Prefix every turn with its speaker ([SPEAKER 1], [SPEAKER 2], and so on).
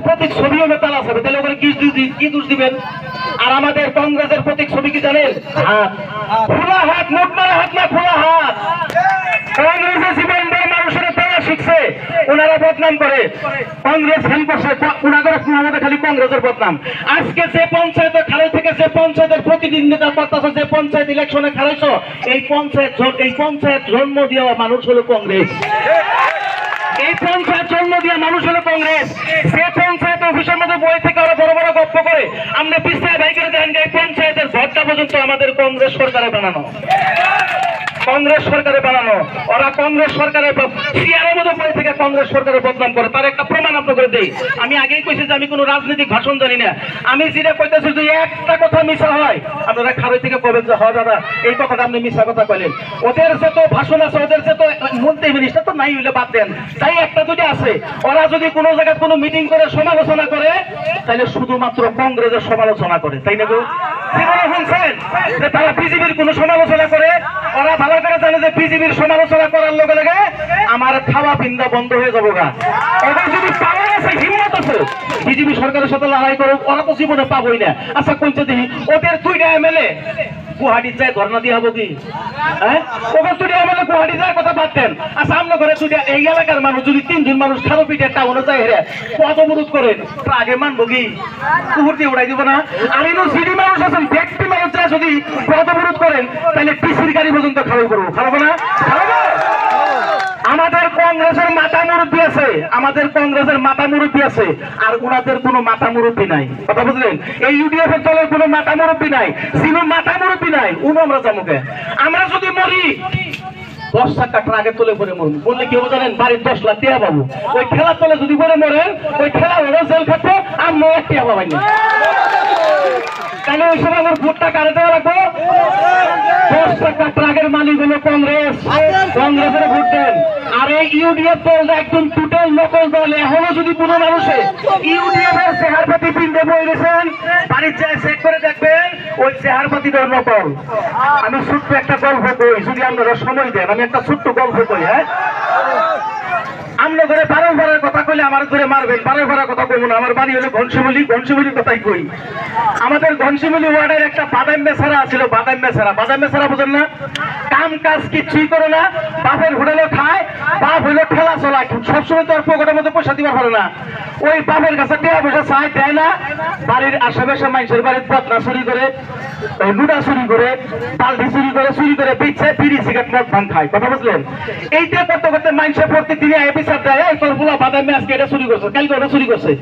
[SPEAKER 1] প্রতীক ছবিও তালা আছে, তাহলে ওখানে কি দোষ দিবেন? আর আমাদের কংগ্রেসের প্রতীক ছবি কি জানেন? হাত, খোলা হাত, মুখ মারা হাত না, খোলা হাত। কংগ্রেসের জীবন দিয়ে মানুষের তারা শিখছে, ওনারা বদনাম করে, কংগ্রেস হেল্প করছে, ওনাদের খালি কংগ্রেসের বদনাম। আজকে যে পঞ্চায়েত খারাই থেকে যে পঞ্চায়েতের প্রতিদ্বন্দ্বিতা করতেছে, যে পঞ্চায়েত ইলেকশনে খারাইছ, এই পঞ্চায়েত জন্ম দেওয়া মানুষ হলো কংগ্রেস। এই পঞ্চায়েত জন্ম দেওয়া মানুষ হলো কংগ্রেস। সে পঞ্চায়েত অফিসের মধ্যে বই থেকে ওরা বড় বড় গপ্প করে, আমরা পিছিয়ে ভাই করে দেন, এই পঞ্চায়েতের ঘরটা পর্যন্ত আমাদের কংগ্রেস সরকারে বানানো, কংগ্রেস সরকারে বানানো। ওরা কংগ্রেস সরকারের সিআরের মধ্যে বই থেকে কংগ্রেস সরকারের বদনাম করে। তার একটা প্রমাণ আপনাকে দেই। আমি আগেই কইছি যে আমি কোনো রাজনৈতিক ভাষণ জানি না। আমি যেটা কইতেছি যদি একটা কথা মিশা হয়, আপনারা খারই থেকে কবেন যে হয় দাদা এই কথাটা আপনি মিশা কথা কইলেন। ওদের যে তো ভাষণ আছে, ওদের যে তো মন্ত্রী মিনিস্টার তো নাই হইলে বাদ দেন, তাই একটা দুটো আছে। ওরা যদি কোনো জায়গায় কোনো মিটিং করে সমালোচনা করে, তাহলে শুধুমাত্র কংগ্রেসের সমালোচনা করে, তাই না গো? জীবনে শুনছেন যে তারা বিজেপির কোনো সমালোচনা করে? ওরা ভালো করে জানে যে বিজেপির সমালোচনা করার লগে লগে আমার খাওয়া পিন্দা বন্ধ হয়ে যাবো গা। ওদের যদি পাওয়ার আছে, হিম্মত আছে, বিজেপি সরকারের সাথে লড়াই করো, ওরা তো জীবনে পাবোই না। আচ্ছা কইছে দেখি ওদের 2টা এমএলএ গুয়াহাটির যায় ধর্ণা দিয়ে হবো কি? হ্যাঁ, ওদের 2টা এমএলএ গুয়াহাটি যায় কথা বাদতেন। আচ্ছা আমরা ঘরে 2টা এই এলাকার মানুষ যদি 3 জন মানুষ খারো পিঠে টাউনে যায় হেরে পদ অবরোধ করেন, আগে মানবো কি? কুকুর দিয়ে উড়াই দিব না? আর এনো সিটি মানুষ আছেন, ব্যক্তি মানুষ যায় যদি পদ অবরোধ করেন, তাহলে পিসির গাড়ি পর্যন্ত খারাপ করবো, খারাপ না? খারাপ। আমাদের কংগ্রেসের মাথা মুরব্বী আছে, আমাদের কংগ্রেসের মাথা মুরব্বী আছে, আর ওনাদের কোনো মাথা মুরব্বী নাই। কথা বুঝলেন? এই ইউডিএফ এর দলের কোনো মাথা মুরব্বী নাই, সিনো মাথা মুরব্বী নাই। উনো আমরা জামুকে, আমরা যদি মরি 10 টাকা ট্রাকে তুলে পরে মরবো, বললে কি হবে জানেন? বাড়ির 10 লাখ টাকা পাবো। ওই খেলার তলে যদি পরে মরেন, ওই খেলা হলো জেল খাটবো, আর 9 টাকা পাবাই না। তাহলে ওই সময় আমার ভোটটা কারে দেওয়া লাগবো? 10 টাকা ট্রাকের মালিক হলো কংগ্রেস, কংগ্রেসের ভোট দেন। আর এই ইউডিএফ দল একদম টোটাল নকল দল। এখনো যদি কোনো মানুষে ইউডিএফ এর চেহারপাতি পিনতে বই গেছেন, বাড়ির যায় চেক করে দেখবেন ওই চেহারপাতি দল নকল। আমি ছোট্ট একটা গল্প কই, যদি আপনারা সময় দেন আমি একটা ছোট্ট গল্প কই। হ্যাঁ, আমরা ঘরে 12 ভাড়ার কথা কইলে আমার ঘরে মারবেন, 12 ভাড়ার কথা কইব না। আমার বাড়ি হলো ঘনশিমুলির কথাই কই। আমাদের ঘনশিমুলি ওয়ার্ডের একটা বাদাম বেচারা ছিল, বাদাম বেচারা বুঝেন না? কাম কাজ কিছুই করে না, বাপের হোটেলে খায়, বাপ হইলো ঠেলা চলায়, সবসময় তো আর পকেটের মধ্যে পয়সা দিবার পারে না। ওই বাপের কাছে টাকা পয়সা চাই, দেয় না। বাড়ির আশেপাশে মানুষের বাড়ির পথনা চুরি করে, লুডা চুরি করে, বালতি চুরি করে বেচে বিড়ি সিগারেট মদ ভাঙ খায়। কথা বুঝলেন? এইটা করতে করতে মানুষের প্রত্যেক দিনে বিচার দেয়, তোর পোলা বাদামে আজকে এটা চুরি করছে, কালকে ওটা চুরি করছে।